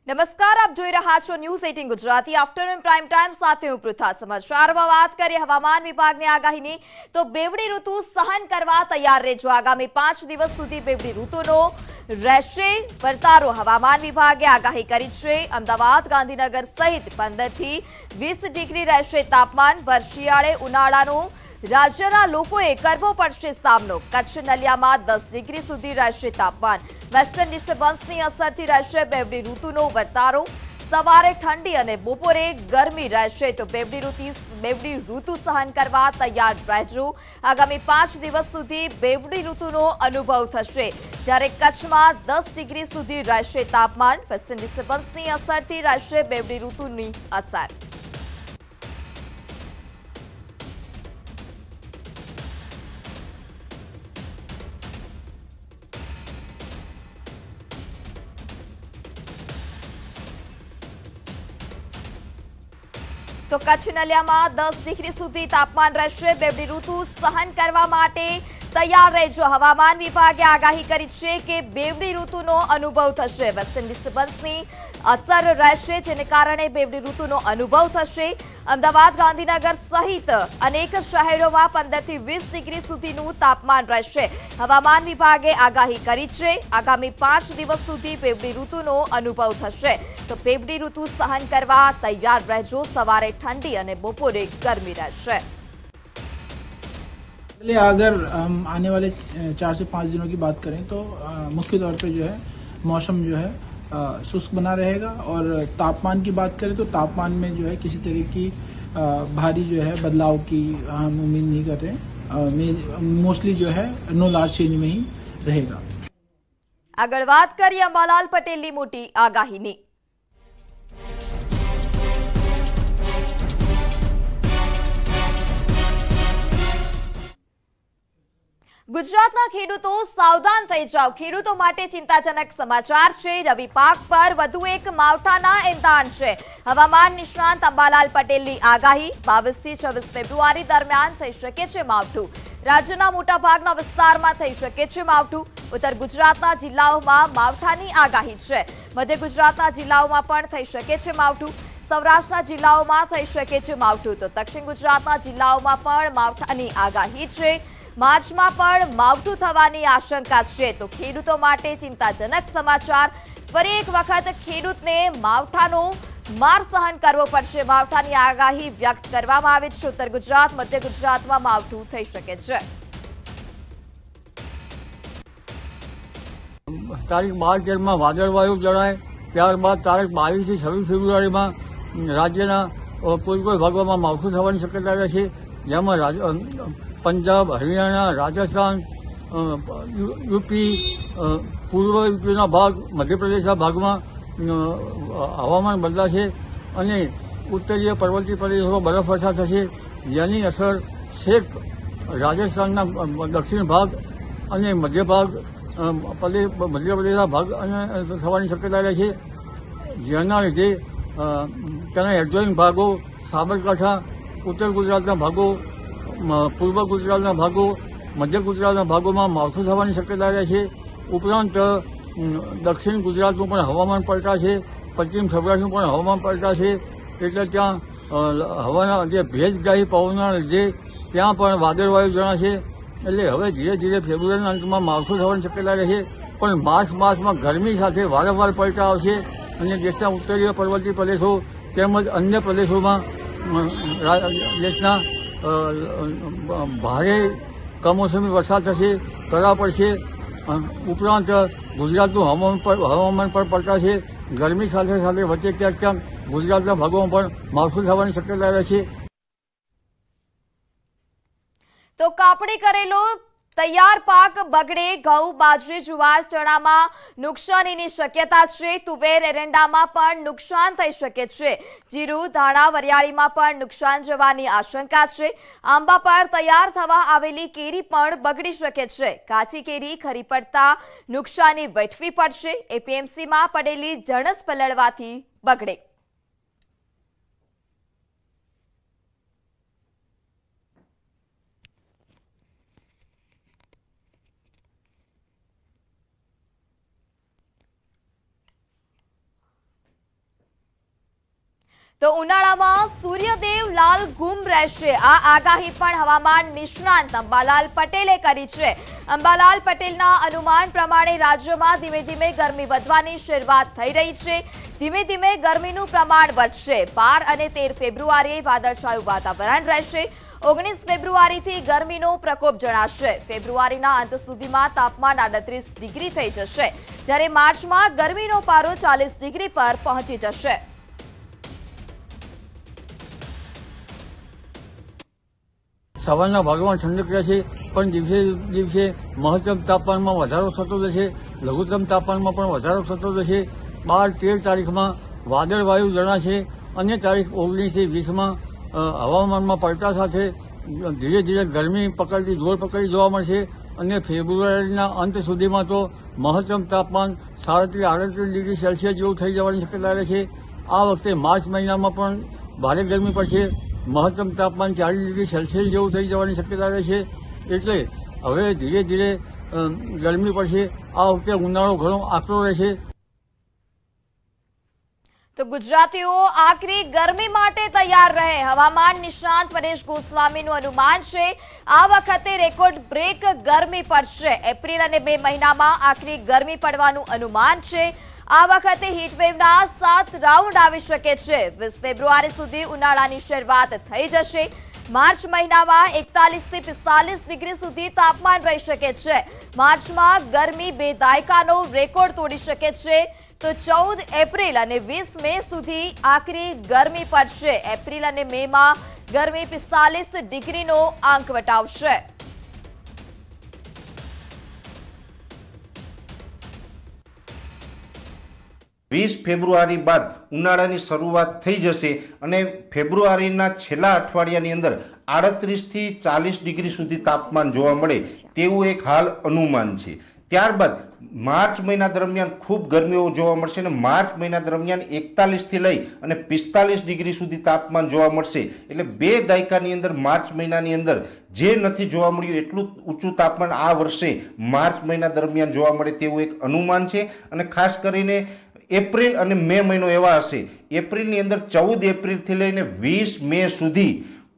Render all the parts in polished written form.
નમસ્કાર, આપ જોઈ રહ્યા છો news 18 Gujarati afternoon prime time સાથે હું પૃથા। સમાચારમાં વાત કરીએ હવામાન વિભાગની આગાહીની તો બેવડી ઋતુ સહન કરવા તૈયાર રહેજો। આગામી 5 દિવસ સુધી બેવડી ઋતુનો રહેશે વર્તારો હવામાન વિભાગે આગાહી કરી છે। અમદાવાદ, ગાંધીનગર સહિત 15 થી 20 ડિગ્રી રહેશે તાપમાન। ભર શિયાળે ઉનાળાનો રાજ્યના લોકોએ કરવો પડશે સામનો। કચ્છ નલિયામાં 10 ડિગ્રી સુધી રહેશે તાપમાન। વેસ્ટર્ન ડિસ્ટર્બન્સની અસરથી રહેશે બેવડી ઋતુનો વર્તારો। સવારે ઠંડી અને બપોરે ગરમી રહેશે તો બેવડી ઋતુ સહન કરવા તૈયાર રહેજો। આગામી 5 દિવસ સુધી બેવડી ઋતુનો અનુભવ થશે, જ્યારે કચ્છમાં 10 ડિગ્રી સુધી રહેશે તાપમાન। વેસ્ટર્ન ડિસ્ટર્બન્સની અસરથી રહેશે બેવડી ઋતુની અસર। તો કચ્છ નલિયામાં 10 ડિગ્રી સુધી તાપમાન રહેશે। બેવડી ઋતુ સહન કરવા માટે તૈયાર રહેજો। હવામાન વિભાગે આગાહી કરી છે કે બેવડી ઋતુનો અનુભવ થશે। વેસ્ટર્ન ડિસ્ટર્બન્સની અસર રહેશે, જેને કારણે બેવડી ઋતુનો અનુભવ થશે। અમદાવાદ, ગાંધીનગર સહિત અનેક શહેરોમાં 15 થી 20 ડિગ્રી સુધીનું તાપમાન રહેશે। હવામાન વિભાગે આગાહી કરી છે આગામી 5 દિવસ સુધી બેવડી ઋતુનો અનુભવ થશે, તો બેવડી ઋતુ સહન કરવા તૈયાર રહેજો। સવારે ठंडी और बपोरे गर्मी रहશે। अगर हम आने वाले 4 से 5 दिनों की बात करें तो मुख्य तौर पे जो है मौसम जो है शुष्क बना रहेगा। और तापमान की बात करें तो तापमान में जो है किसी तरह की भारी जो है बदलाव की हम उम्मीद नहीं कर रहे। मोस्टली जो है नो लार्ज चेंज में ही रहेगा। આગળ વાત કરીએ અંબાલાલ પટેલની મોટી આગાહીની। ગુજરાતના ખેડૂતો સાવધાન થઈ જાવ, ખેડૂતો માટે ચિંતાજનક સમાચાર છે। રવિ પાક પર વધુ એક માવઠાના એંધાણ છે। હવામાન નિષ્ણાંત અંબાલાલ પટેલની આગાહી 22 થી 26 ફેબ્રુઆરી દરમિયાન થઈ શકે છે માવઠું। રાજ્યના મોટાભાગના વિસ્તારમાં થઈ શકે છે માવઠું। ઉત્તર ગુજરાતના જિલ્લાઓમાં માવઠાની આગાહી છે। મધ્ય ગુજરાતના જિલ્લાઓમાં પણ થઈ શકે છે માવઠું। સૌરાષ્ટ્રના જિલ્લાઓમાં થઈ શકે છે માવઠું, તો દક્ષિણ ગુજરાતના જિલ્લાઓમાં પણ માવઠાની આગાહી છે। માર્ચમાં પણ માવઠું થવાની આશંકા છે, તો ખેડૂતો માટે ચિંતાજનક સમાચાર। ફરી એક વખત ખેડૂતને માવઠાનો માર સહન કરવો પડશે। માવઠાની આગાહી વ્યક્ત કરવામાં આવી છે। ઉત્તર ગુજરાત, મધ્ય ગુજરાતમાં માવઠું થઈ શકે છે। તારીખ 12-13 વાદળવાયુ જણાય, ત્યારબાદ તારીખ 22 થી 26 ફેબ્રુઆરીમાં રાજ્યના કોઈ ભાગોમાં માવઠું થવાની શક્યતા રહે છે, જેમાં પંજાબ, હરિયાણા, રાજસ્થાન, યુપી, પૂર્વ યુપીના ભાગ, મધ્યપ્રદેશના ભાગમાં હવામાન બદલાશે અને ઉત્તરીય પર્વતીય પ્રદેશોમાં બરફવર્ષા થશે, જેની અસર છેક રાજસ્થાનના દક્ષિણ ભાગ અને મધ્ય ભાગ, મધ્યપ્રદેશના ભાગ અને થવાની શક્યતા રહે છે, જેના લીધે તેના એડજોઇન ભાગો, સાબરકાંઠા, ઉત્તર ગુજરાતના ભાગો, પૂર્વ ગુજરાતના ભાગો, મધ્ય ગુજરાતના ભાગોમાં માવઠું થવાની શક્યતા રહે છે। ઉપરાંત દક્ષિણ ગુજરાતનું પણ હવામાન પલટાશે, પશ્ચિમ સૌરાષ્ટ્રનું પણ હવામાન પલટાશે, એટલે ત્યાં હવાના જે ભેજદાયી પવનના લીધે ત્યાં પણ વાદળવાયુ જણાશે। એટલે હવે ધીરે ધીરે ફેબ્રુઆરીના અંતમાં માવઠું થવાની શક્યતા રહે છે, પણ માર્ચ માસમાં ગરમી સાથે વારંવાર પલટા આવશે અને દેશના ઉત્તરીય પર્વતીય પ્રદેશો તેમજ અન્ય પ્રદેશોમાં દેશના ભારે કમોસમી વરસાદ થશે, કરા પડશે। ઉપરાંત ગુજરાતનું હવામાન પણ પલટાશે। ગરમી સાથે સાથે વચ્ચે ક્યાંક ક્યાંક ગુજરાતના ભાગોમાં પણ માવઠું થવાની શક્યતા રહે છે। તો કાપણી કરેલો તૈયાર પાક બગડે, ઘઉં, બાજરી, જુવાર, ચણામાં નુકસાનીની શક્યતા છે। તુવેર, એરંડામાં પણ નુકસાન થઈ શકે છે। જીરું, ધાણા, વરિયાળીમાં પણ નુકસાન જવાની આશંકા છે। આંબા પર તૈયાર થવા આવેલી કેરી પણ બગડી શકે છે। કાચી કેરી ખરી પડતા નુકસાની વેઠવી પડશે। એપીએમસીમાં પડેલી જણસ પલળવાથી બગડે। તો ઉનાળામાં સૂર્યદેવ લાલ ગુમ રહેશે, આ આગાહી પણ હવામાન નિષ્ણાંત અંબાલાલ પટેલે કરી છે. અંબાલાલ પટેલના અનુમાન પ્રમાણે રાજ્યમાં ધીમે ધીમે ગરમી વધવાની શરૂઆત થઈ રહી છે. ધીમે ધીમે ગરમીનું પ્રમાણ વધશે. 12 અને 13 ફેબ્રુઆરીએ વાદળછાયું વાતાવરણ રહેશે. 19 ફેબ્રુઆરીથી ગરમીનો પ્રકોપ જણાશે. ફેબ્રુઆરીના અંત સુધીમાં તાપમાન 38 ડિગ્રી થઈ જશે, જ્યારે માર્ચમાં ગરમીનો પારો 40 ડિગ્રી પર પહોંચી જશે. સવારના ભાગમાં ઠંડક રહેશે, પણ દિવસે દિવસે મહત્તમ તાપમાનમાં વધારો થતો જશે, લઘુત્તમ તાપમાનમાં પણ વધારો થતો જશે. 12-13 તારીખમાં વાદળવાયુ જણાશે અને તારીખ 19 થી 20માં હવામાનમાં પલટા સાથે ધીરે ધીરે ગરમી જોર પકડી જોવા મળશે અને ફેબ્રુઆરીના અંત સુધીમાં તો મહત્તમ તાપમાન 37-38 ડિગ્રી સેલ્સિયસ જેવું થઈ જવાની શક્યતા રહે છે. આ વખતે માર્ચ મહિનામાં પણ ભારે ગરમી પડશે. મહત્તમ તાપમાન 40 ડિગ્રી સેલ્સિયસ જેવું થઈ જવાની શક્યતા રહે છે. એટલે હવે ધીરે ધીરે ગરમી પડશે. આ વખતે ઉનાળો ઘણો આકરો રહેશે. તો ગુજરાતીઓ આકરી ગરમી માટે તૈયાર રહે, હવામાન નિષ્ણાંત પરેશ ગોસ્વામીનું અનુમાન છે. આ વખતે રેકોર્ડ બ્રેક ગરમી પડશે. એપ્રિલ અને મે મહિનામાં આકરી ગરમી પડવાનું અનુમાન છે. આ વખતે હીટવેવના 7 રાઉન્ડ આવી શકે છે. 20 ફેબ્રુઆરી સુધી ઉનાળાની શરૂઆત થઈ જશે. માર્ચ મહિનામાં 41 થી 45 ડિગ્રી સુધી તાપમાન રહી શકે છે. માર્ચમાં ગરમી 2 દાયકાનો રેકોર્ડ તોડી શકે છે. તો 14 એપ્રિલ અને 20 મે સુધી આકરી ગરમી પડશે. એપ્રિલ અને મેમાં ગરમી 45 ડિગ્રીનો આંક વટાવશે. ફેબ્રુઆરી બાદ ઉનાળાની શરૂઆત થઈ જશે અને ફેબ્રુઆરીના છેલ્લા અઠવાડિયાની અંદર 38 થી 40 ડિગ્રી સુધી તાપમાન જોવા મળે તેવું એક હાલ અનુમાન છે. ત્યારબાદ માર્ચ મહિના દરમિયાન ખૂબ ગરમીઓ જોવા મળશે અને માર્ચ મહિના દરમિયાન 41 થી લઈ અને 45 ડિગ્રી સુધી તાપમાન જોવા મળશે. એટલે 2 દાયકાની અંદર માર્ચ મહિનાની અંદર જે નથી જોવા મળ્યું એટલું ઊંચું તાપમાન આ વર્ષે માર્ચ મહિના દરમિયાન જોવા મળે તેવું એક અનુમાન છે. અને ખાસ કરીને એપ્રિલ અને મે મહિનો એવા હશે. એપ્રિલની અંદર 14 એપ્રિલથી લઈને 20 મે સુધી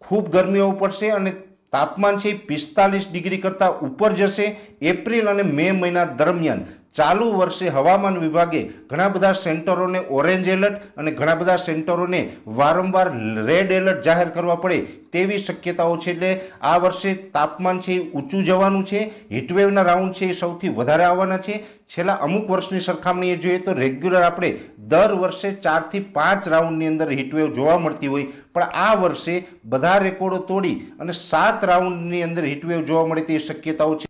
ખૂબ ગરમીઓ પડશે અને તાપમાન છે 45 ડિગ્રી કરતાં ઉપર જશે. એપ્રિલ અને મે મહિના દરમિયાન ચાલુ વર્ષે હવામાન વિભાગે ઘણા બધા સેન્ટરોને ઓરેન્જ એલર્ટ અને ઘણા બધા સેન્ટરોને વારંવાર રેડ એલર્ટ જાહેર કરવા પડે તેવી શક્યતાઓ છે. એટલે આ વર્ષે તાપમાન છે એ ઊંચું જવાનું છે. હીટવેવના રાઉન્ડ છે એ સૌથી વધારે આવવાના છે. છેલ્લા અમુક વર્ષની સરખામણીએ જોઈએ તો રેગ્યુલર આપણે દર વર્ષે 4 થી 5 રાઉન્ડની અંદર હીટવેવ જોવા મળતી હોય, પણ આ વર્ષે બધા રેકોર્ડો તોડી અને 7 રાઉન્ડની અંદર હીટવેવ જોવા મળે તેવી શક્યતાઓ છે.